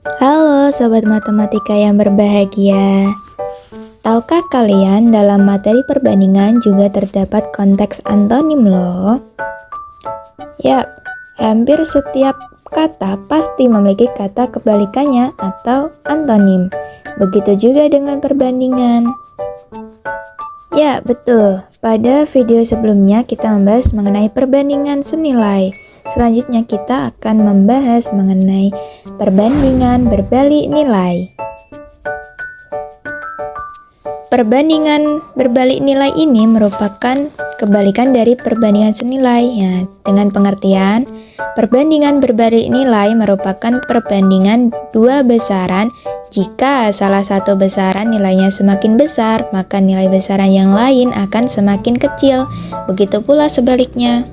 Halo Sobat Matematika yang berbahagia. Tahukah kalian dalam materi perbandingan juga terdapat konteks antonim loh? Yap, hampir setiap kata pasti memiliki kata kebalikannya atau antonim. Begitu juga dengan perbandingan. Ya, betul. Pada video sebelumnya kita membahas mengenai perbandingan senilai. Selanjutnya kita akan membahas mengenai perbandingan berbalik nilai. Perbandingan berbalik nilai ini merupakan kebalikan dari perbandingan senilai. Ya, dengan pengertian, perbandingan berbalik nilai merupakan perbandingan dua besaran. Jika salah satu besaran nilainya semakin besar, maka nilai besaran yang lain akan semakin kecil. Begitu pula sebaliknya.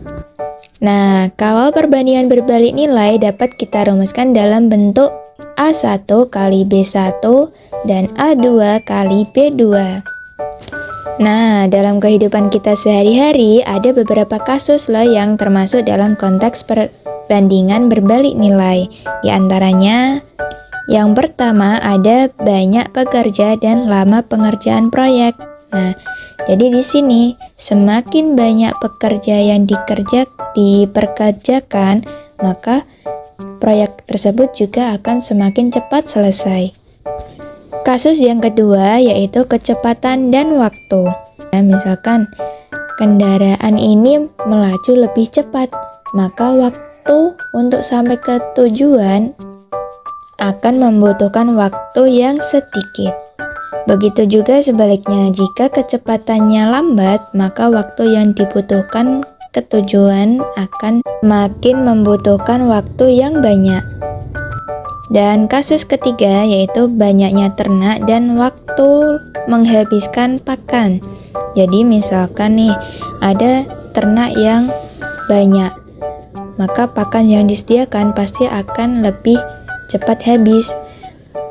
Nah, kalau perbandingan berbalik nilai dapat kita rumuskan dalam bentuk A1 kali B1 dan A2 kali B2. Nah, dalam kehidupan kita sehari-hari ada beberapa kasus loh yang termasuk dalam konteks perbandingan berbalik nilai. Di antaranya, yang pertama ada banyak pekerja dan lama pengerjaan proyek. Nah, jadi di sini semakin banyak pekerja yang diperkerjakan, maka proyek tersebut juga akan semakin cepat selesai. Kasus yang kedua yaitu kecepatan dan waktu. Nah, misalkan kendaraan ini melaju lebih cepat, maka waktu untuk sampai ke tujuan akan membutuhkan waktu yang sedikit. Begitu juga sebaliknya, jika kecepatannya lambat, maka waktu yang dibutuhkan ke tujuan akan makin membutuhkan waktu yang banyak. Dan kasus ketiga yaitu banyaknya ternak dan waktu menghabiskan pakan. Jadi misalkan nih, ada ternak yang banyak, maka pakan yang disediakan pasti akan lebih cepat habis.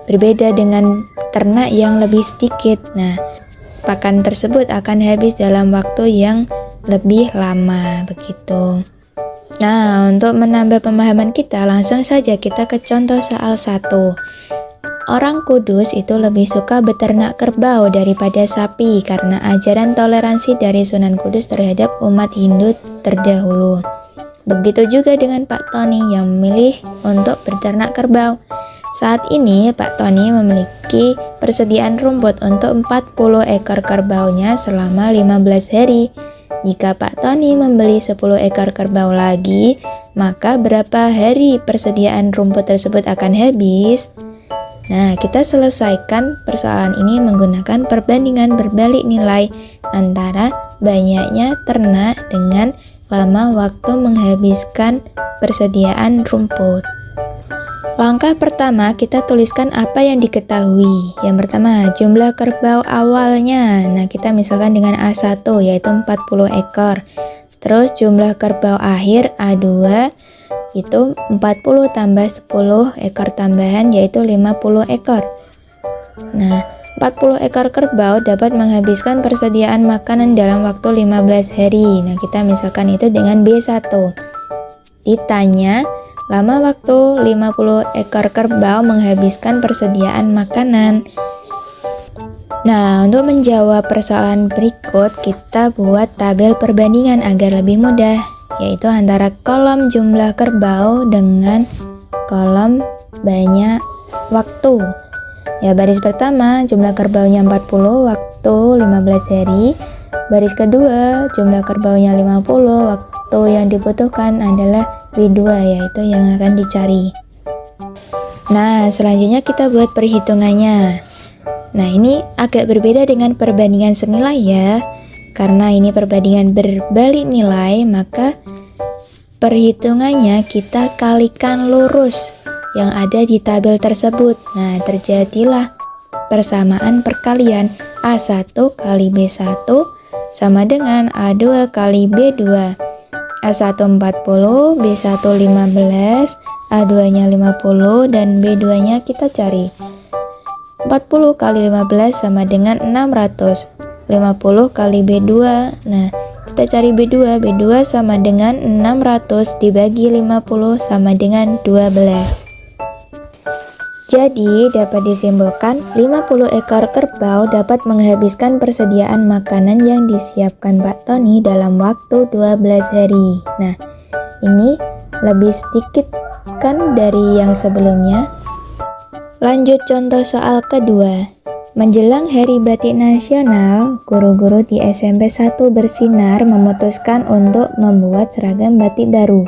Berbeda dengan ternak yang lebih sedikit. Nah, pakan tersebut akan habis dalam waktu yang lebih lama, begitu. Nah, untuk menambah pemahaman kita, langsung saja kita ke contoh soal 1. Orang Kudus itu lebih suka beternak kerbau daripada sapi karena ajaran toleransi dari Sunan Kudus terhadap umat Hindu terdahulu. Begitu juga dengan Pak Tony yang memilih untuk beternak kerbau. Saat ini Pak Tony memiliki persediaan rumput untuk 40 ekor kerbaunya selama 15 hari. Jika Pak Tony membeli 10 ekor kerbau lagi, maka berapa hari persediaan rumput tersebut akan habis? Nah, kita selesaikan persoalan ini menggunakan perbandingan berbalik nilai antara banyaknya ternak dengan lama waktu menghabiskan persediaan rumput. Langkah pertama, kita tuliskan apa yang diketahui. Yang pertama, jumlah kerbau awalnya. Nah, kita misalkan dengan A1 yaitu 40 ekor. Terus jumlah kerbau akhir A2 itu 40 tambah 10 ekor tambahan yaitu 50 ekor. Nah, 40 ekor kerbau dapat menghabiskan persediaan makanan dalam waktu 15 hari. Nah, kita misalkan itu dengan B1. Ditanya, lama waktu 50 ekor kerbau menghabiskan persediaan makanan. Nah, untuk menjawab persoalan berikut, kita buat tabel perbandingan agar lebih mudah, yaitu antara kolom jumlah kerbau dengan kolom banyak waktu. Ya, baris pertama jumlah kerbaunya 40, waktu 15 hari. Baris kedua jumlah kerbaunya 50, waktu yang dibutuhkan adalah B2, yaitu yang akan dicari. Nah, selanjutnya kita buat perhitungannya. Nah, ini agak berbeda dengan perbandingan senilai ya. Karena ini perbandingan berbalik nilai, maka perhitungannya kita kalikan lurus yang ada di tabel tersebut. Nah, terjadilah persamaan perkalian A1 kali B1 sama dengan A2 kali B2. A1 40, B1 15, A2-nya 50, dan B2-nya kita cari. 40 kali 15 sama dengan 600. 50 kali B2. Nah, kita cari B2. B2 sama dengan 600 dibagi 50 sama dengan 12. Jadi, dapat disimpulkan 50 ekor kerbau dapat menghabiskan persediaan makanan yang disiapkan Pak Tony dalam waktu 12 hari. Nah, ini lebih sedikit kan dari yang sebelumnya. Lanjut contoh soal kedua. Menjelang Hari Batik Nasional, guru-guru di SMP 1 Bersinar memutuskan untuk membuat seragam batik baru.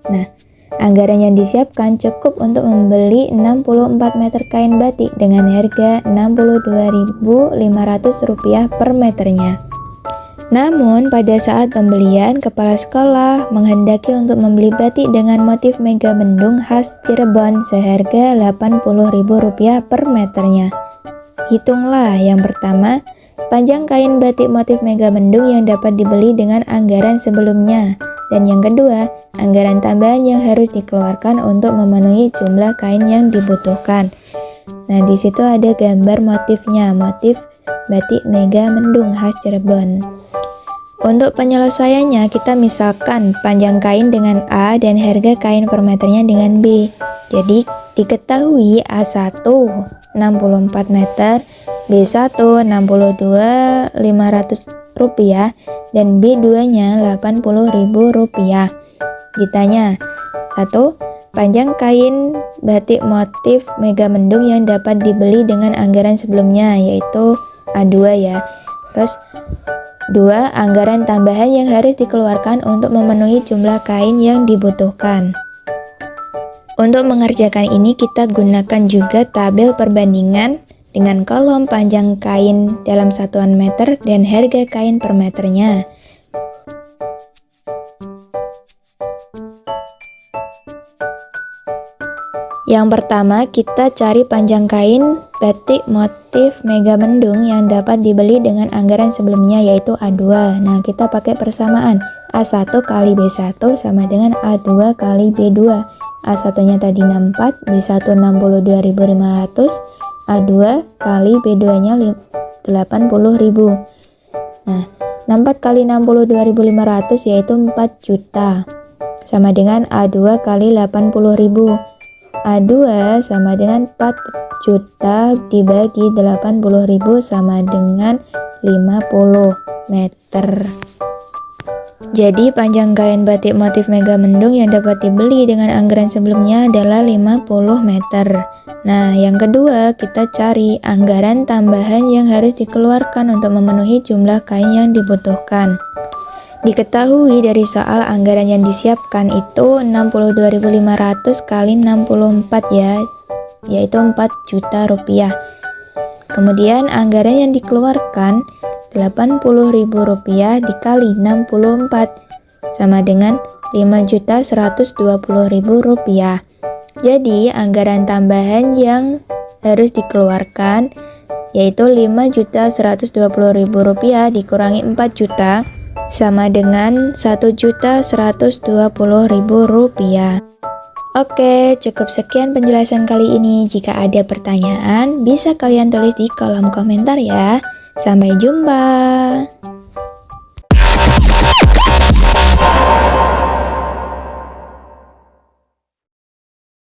Nah, anggaran yang disiapkan cukup untuk membeli 64 meter kain batik dengan harga Rp62.500 per meternya. Namun, pada saat pembelian, kepala sekolah menghendaki untuk membeli batik dengan motif mega mendung khas Cirebon seharga Rp80.000 per meternya. Hitunglah, yang pertama, panjang kain batik motif mega mendung yang dapat dibeli dengan anggaran sebelumnya. Dan yang kedua, anggaran tambahan yang harus dikeluarkan untuk memenuhi jumlah kain yang dibutuhkan. Nah, di situ ada gambar motifnya, motif batik mega mendung khas Cirebon. Untuk penyelesaiannya, kita misalkan panjang kain dengan A dan harga kain per meternya dengan B. Jadi, diketahui A1 64 meter, B1 62.500 dan B2-nya Rp80.000. Ditanya, 1. Panjang kain batik motif mega mendung yang dapat dibeli dengan anggaran sebelumnya, yaitu A2 ya. Terus 2. Anggaran tambahan yang harus dikeluarkan untuk memenuhi jumlah kain yang dibutuhkan. Untuk mengerjakan ini, kita gunakan juga tabel perbandingan dengan kolom panjang kain dalam satuan meter dan harga kain per meternya. Yang pertama, kita cari panjang kain batik motif mega mendung yang dapat dibeli dengan anggaran sebelumnya, yaitu A2. Nah, kita pakai persamaan. A1 kali B1 sama dengan A2 kali B2. A1-nya tadi 64, B1 62.500, A2 kali B2-nya 80.000. Nah, 64 kali 62.500 yaitu 4 juta. Sama dengan A2 kali 80.000. A2 sama dengan 4 juta dibagi 80.000 sama dengan 50 meter. Jadi panjang kain batik motif mega mendung yang dapat dibeli dengan anggaran sebelumnya adalah 50 meter. Nah, yang kedua, kita cari anggaran tambahan yang harus dikeluarkan untuk memenuhi jumlah kain yang dibutuhkan. Diketahui dari soal anggaran yang disiapkan itu 62.500 kali 64 ya, yaitu 4 juta rupiah. Kemudian anggaran yang dikeluarkan Rp80.000 dikali 64 sama dengan Rp5.120.000. Jadi anggaran tambahan yang harus dikeluarkan yaitu Rp5.120.000 dikurangi 4 juta sama dengan Rp1.120.000. Oke, cukup sekian penjelasan kali ini. Jika ada pertanyaan, bisa kalian tulis di kolom komentar ya. Sampai jumpa.